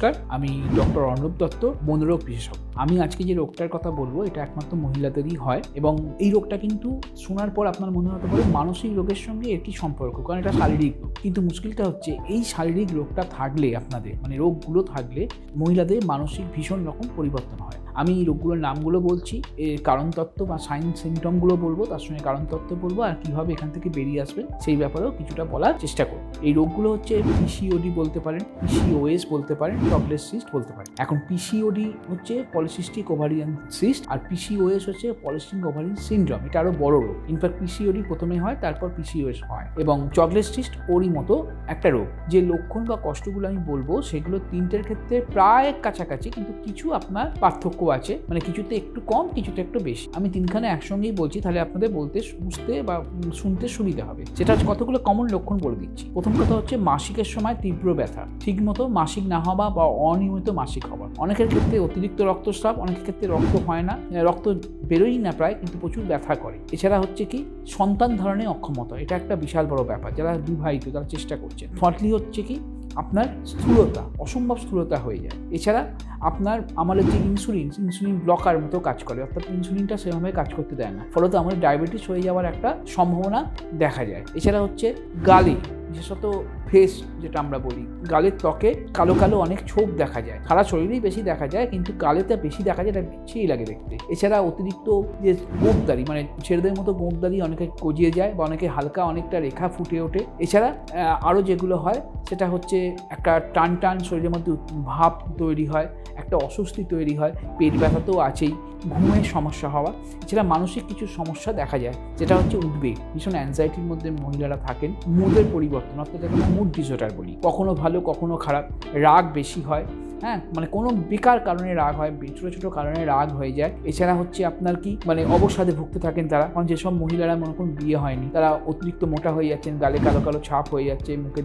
নমস্কার, আমি ডক্টর অর্ণব দত্ত, মনোরোগ বিশেষজ্ঞ। আমি আজকে যে রোগটার কথা বলবো এটা একমাত্র মহিলাদেরই হয় এবং এই রোগটা কিন্তু শোনার পর আপনার মনে হতে পারে মানসিক রোগের সঙ্গে এর কি সম্পর্ক, কারণ এটা শারীরিক রোগ। কিন্তু মুশকিলটা হচ্ছে এই শারীরিক রোগটা থাকলে আপনাদের রোগগুলো থাকলে মহিলাদের মানসিক ভীষণ রকম পরিবর্তন হয়। আমি এই রোগগুলোর নামগুলো বলছি, এর কারণতত্ত্ব বা সাইন সিমটমগুলো বলবো, তার সঙ্গে কারণতত্ত্ব বলবো আর কীভাবে এখান থেকে বেরিয়ে আসবে সেই ব্যাপারেও কিছুটা বলার চেষ্টা করব। এই রোগগুলো হচ্ছে পিসিওডি বলতে পারেন, পিসিওএস বলতে পারেন, চকলেট সিস্ট বলতে পারেন। এখন পিসিওডি হচ্ছে পলিসিস্টিক ওভারিয়ান সিস্ট আর পিসিওএস হচ্ছে পলিসিস্টিক ওভারিয়ান সিনড্রোম। এটা আরও বড় রোগ। ইনফ্যাক্ট পিসিওডি প্রথমে হয়, তারপর পিসিওএস হয় এবং চকলেট সিস্ট ওরই মতো একটা রোগ। যে লক্ষণ বা কষ্টগুলো আমি বলবো সেগুলো তিনটের ক্ষেত্রে প্রায় কাছাকাছি, কিন্তু কিছু আপনার পার্থক্য আছে, কিছুতে একটু কম, কিছুতে একটু বেশি। আমি তিনখানে একসঙ্গেই বলছি, তাহলে আপনাদের বলতে, বুঝতে বা শুনতে সুবিধা হবে। সেটা হচ্ছে কতগুলো কমন লক্ষণ বলে দিচ্ছি। প্রথম কথা হচ্ছে মাসিকের সময় তীব্র ব্যথা, ঠিকমতো মাসিক না হওয়া বা অনিয়মিত মাসিক হওয়া। অনেকের ক্ষেত্রে অতিরিক্ত রক্তস্রাব, অনেকের ক্ষেত্রে রক্ত হয় না, রক্ত বেরোই না প্রায়, কিন্তু প্রচুর ব্যথা করে। এছাড়া হচ্ছে কি সন্তান ধারণে অক্ষমতা, এটা একটা বিশাল বড় ব্যাপার। যারা বিবাহিত তারা চেষ্টা করছে। ফটলি হচ্ছে কি আপনার স্থূলতা, অসম্ভব স্থূলতা হয়ে যায়। এছাড়া আপনার আমাদের যে ইনসুলিন ব্লকার মতো কাজ করে, অর্থাৎ ইনসুলিনটা সেভাবে কাজ করতে দেয় না, ফলত আমাদের ডায়াবেটিস হয়ে যাওয়ার একটা সম্ভাবনা দেখা যায়। এছাড়া হচ্ছে গালে, বিশেষত ফেস যেটা আমরা বলি, গালের ত্বকে কালো কালো অনেক ছোপ দেখা যায়। সারা শরীরেই বেশি দেখা যায়, কিন্তু গালেতে বেশি দেখা যায়, এটা বিচ্ছিরি লাগে দেখতে। এছাড়া অতিরিক্ত যে গোঁপদাড়ি, ছেলেদের মতো গোঁপদাড়ি অনেকে গজিয়ে যায় বা অনেকে হালকা অনেকটা রেখা ফুটে ওঠে। এছাড়া আরও যেগুলো হয় সেটা হচ্ছে একটা টান টান শরীরের মধ্যে ভাব তৈরি হয়, একটা অস্বস্তি তৈরি হয়, পেট ব্যথা তো আছেই, ঘুমের সমস্যা হওয়া। এছাড়া মানসিক কিছু সমস্যা দেখা যায়, যেটা হচ্ছে উদ্বেগ, ভীষণ অ্যাংজাইটির মধ্যে মহিলারা থাকেন, মুডের পরিবর্তন, অর্থাৎ আমরা মুড ডিসঅর্ডার বলি, কখনো ভালো কখনো খারাপ, রাগ বেশি হয়, কোনো বেকার কারণে রাগ হয়, ছোটো ছোটো কারণে রাগ হয়ে যায়। এছাড়া হচ্ছে আপনার কি অবসাদে ভুগতে থাকেন তারা, কারণ যেসব মহিলারা মনে করুন বিয়ে হয়নি, তারা অতিরিক্ত মোটা হয়ে যাচ্ছেন, গালে কালো কালো ছাপ হয়ে যাচ্ছে, মুখে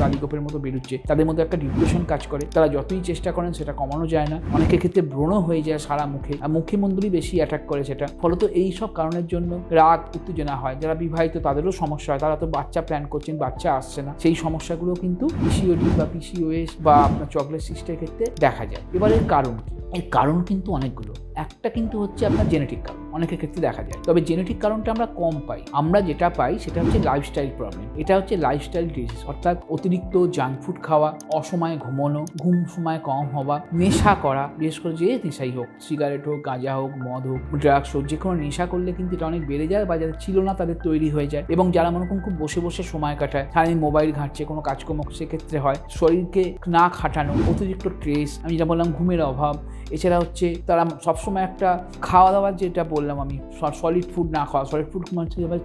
গালিগোপের মতো বেরোচ্ছে, তাদের মধ্যে একটা ডিপ্রেশন কাজ করে। তারা যতই চেষ্টা করেন সেটা কমানো যায় না। অনেকের ক্ষেত্রে ব্রণ হয়ে যায় সারা মুখে, আর মুখমণ্ডলী বেশি অ্যাটাক করে সেটা, ফলত এই সব কারণের জন্য রাগ উত্তেজনা হয়। যারা বিবাহিত তাদেরও সমস্যা হয়, তারা তো বাচ্চা প্ল্যান করছেন, বাচ্চা আসছে না। সেই সমস্যাগুলো কিন্তু পিসিওডি বা পিসিওএস বা আপনার চকলেট সিস্টের ক্ষেত্রে দেখা যায়। এবার এর কারণ কি? এর কারণ কিন্তু অনেকগুলো। একটা কিন্তু হচ্ছে আপনার জেনেটিক কারণ, অনেকের ক্ষেত্রে দেখা যায়, তবে জেনেটিক কারণটা আমরা কম পাই। আমরা যেটা পাই সেটা হচ্ছে লাইফস্টাইল প্রবলেম। এটা হচ্ছে লাইফস্টাইল ডিজিজ, অর্থাৎ অতিরিক্ত জাঙ্ক ফুড খাওয়া, অসময়ে ঘুমানো, ঘুম সময় কম হওয়া, নেশা করা, বিশেষ করে যে নেশাই হোক, সিগারেট হোক, গাঁজা হোক, মদ হোক, ড্রাগস হোক, যে কোনো নেশা করলে কিন্তু এটা অনেক বেড়ে যায়, বা যাদের ছিল না তাদের তৈরি হয়ে যায়। এবং যারা মনে করুন খুব বসে বসে সময় কাটায়, সারাদিন মোবাইল ঘাঁটছে, কোনো কাজকর্ম, সেক্ষেত্রে হয় শরীরকে না খাটানো, অতিরিক্ত স্ট্রেস, আমি যা বললাম ঘুমের অভাব। এছাড়া হচ্ছে তারা সবসময় একটা খাওয়া দাওয়ার, যেটা বললাম আমি, সলিড ফুড না খাওয়া, সলিড ফুড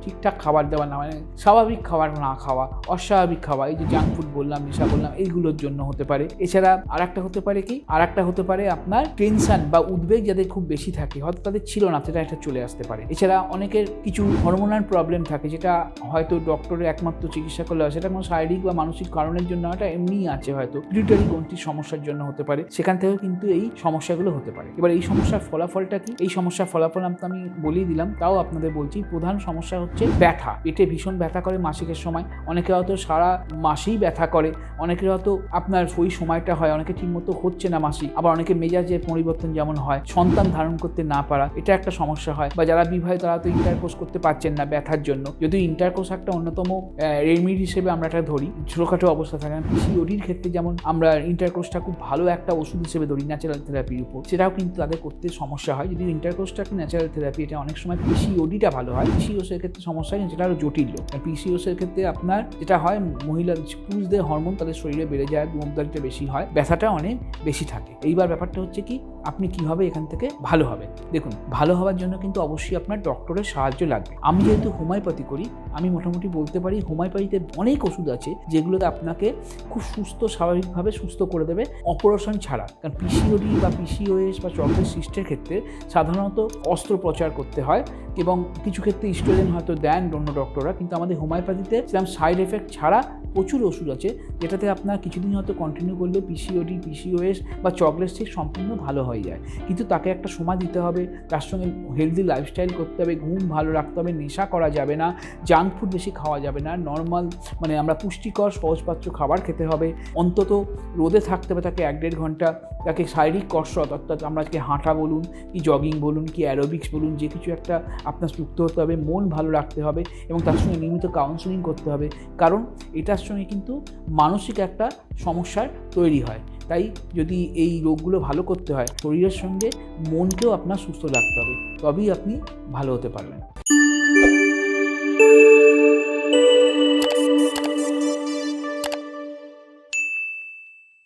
ঠিকঠাক খাবার দাবার না, স্বাভাবিক খাবার না খাওয়া, অস্বাভাবিক খাওয়া, এই যে জাঙ্ক ফুড বললাম, নেশা বললাম, এইগুলোর জন্য হতে পারে। এছাড়া আরেকটা হতে পারে আপনার টেনশন বা উদ্বেগ যাদের খুব বেশি থাকে, হয়তো তাদের ছিল না, সেটা একটা চলে আসতে পারে। এছাড়া অনেকের কিছু হরমোনাল প্রবলেম থাকে, যেটা হয়তো ডক্টরের একমাত্র চিকিৎসা করলে হয়, সেটা কোনো শারীরিক বা মানসিক কারণের জন্য এটা এমনিই আছে, হয়তো পিটুইটারি গ্রন্থির সমস্যার জন্য হতে পারে, সেখান থেকেও কিন্তু এই সমস্যাগুলো হতে পারে। এবার এই সমস্যার ফলাফলটা কি? এই সমস্যার ফলাফল আমি বলেই দিলাম, তাও আপনাদের বলছি। প্রধান সমস্যা হচ্ছে ব্যথা, পেটে ভীষণ ব্যথা করে মাসিকের সময়, অনেকে হয়তো সারা মাসেই ব্যথা করে, অনেকের হয়তো আপনার ওই সময়টা হয়, অনেকে ঠিকমতো হচ্ছে না মাসিক, আবার অনেকে মেজাজের পরিবর্তন যেমন হয়, সন্তান ধারণ করতে না পারা, এটা একটা সমস্যা হয়। বা যারা বিবাহিত তারা তো ইন্টারকোর্স করতে পারছেন না ব্যথার জন্য, যদিও ইন্টারকোর্স একটা অন্যতম রেমিডি হিসেবে আমরা এটা ধরি, ছোটোখাটো অবস্থা থাকে না। পিসিওডির ক্ষেত্রে যেমন আমরা ইন্টারকোর্সটা খুব ভালো একটা ওষুধ হিসেবে ধরি ন্যাচারাল থেরাপির উপর, সেটাও কিন্তু তাদের করতে সমস্যা হয়। যদি ইন্টারকোর্সটা একটা ন্যাচারাল থেরাপি, এটা অনেক সময় পিসিওডিটা ভালো হয়। পিসিওএসের ক্ষেত্রে সমস্যা হয়, যেটা আরও জটিল। পিসিওএসের ক্ষেত্রে আপনার যেটা হয়, পুরুষদের হরমোন তাদের শরীরে বেড়ে যায়, গোমদারিটা বেশি হয়, ব্যথাটা অনেক বেশি থাকে। এইবার ব্যাপারটা হচ্ছে কি, আপনি কিভাবে এখান থেকে ভালো হবেন? দেখুন, ভালো হওয়ার জন্য কিন্তু অবশ্যই আপনার ডক্টরের সাহায্য লাগবে। আমি যেহেতু হোমিওপ্যাথি করি, আমি মোটামুটি বলতে পারি হোমিওপ্যাথিতে অনেক ওষুধ আছে যেগুলোতে আপনাকে খুব সুস্থ, স্বাভাবিকভাবে সুস্থ করে দেবে অপারেশন ছাড়া। কারণ পিসিওডি বা পিসিওএস বা চকলেট সিস্টের ক্ষেত্রে সাধারণত অস্ত্রোপচার করতে হয়, এবং কিছু ক্ষেত্রে স্টেরয়েড হয়তো দেন অন্য ডক্টররা, কিন্তু আমাদের হোমিওপ্যাথিতে সেরকম সাইড এফেক্ট ছাড়া প্রচুর ওষুধ আছে, যেটাতে আপনার কিছুদিন হয়তো কন্টিনিউ করলে পিসিওডি, পিসিওএস বা চকলেট সিস্ট সম্পূর্ণ ভালো হয়ে হয়ে যায়। কিন্তু তাকে একটা সময় দিতে হবে, তার সঙ্গে হেলদি লাইফস্টাইল করতে হবে, ঘুম ভালো রাখতে হবে, নেশা করা যাবে না, জাঙ্ক ফুড বেশি খাওয়া যাবে না, নর্মাল মানে আমরা পুষ্টিকর সহজপাচ্য খাবার খেতে হবে, অন্তত রোদে থাকতে হবে তাকে 1-1.5 ঘন্টা, তাকে শারীরিক কসরত অর্থাৎ আমরা আজকে হাঁটা বলুন কি জগিং বলুন কি অ্যারোবিক্স বলুন যে কিছু একটা আপনার যুক্ত হতে হবে, মন ভালো রাখতে হবে এবং তার সঙ্গে নিয়মিত কাউন্সেলিং করতে হবে, কারণ এটার সঙ্গে কিন্তু মানসিক একটা সমস্যার তৈরি হয়। তাই যদি এই রোগগুলো ভালো করতে হয় শরীরের সঙ্গে মনকেও আপনার সুস্থ রাখতে হবে, তবেই আপনি ভালো হতে পারবেন।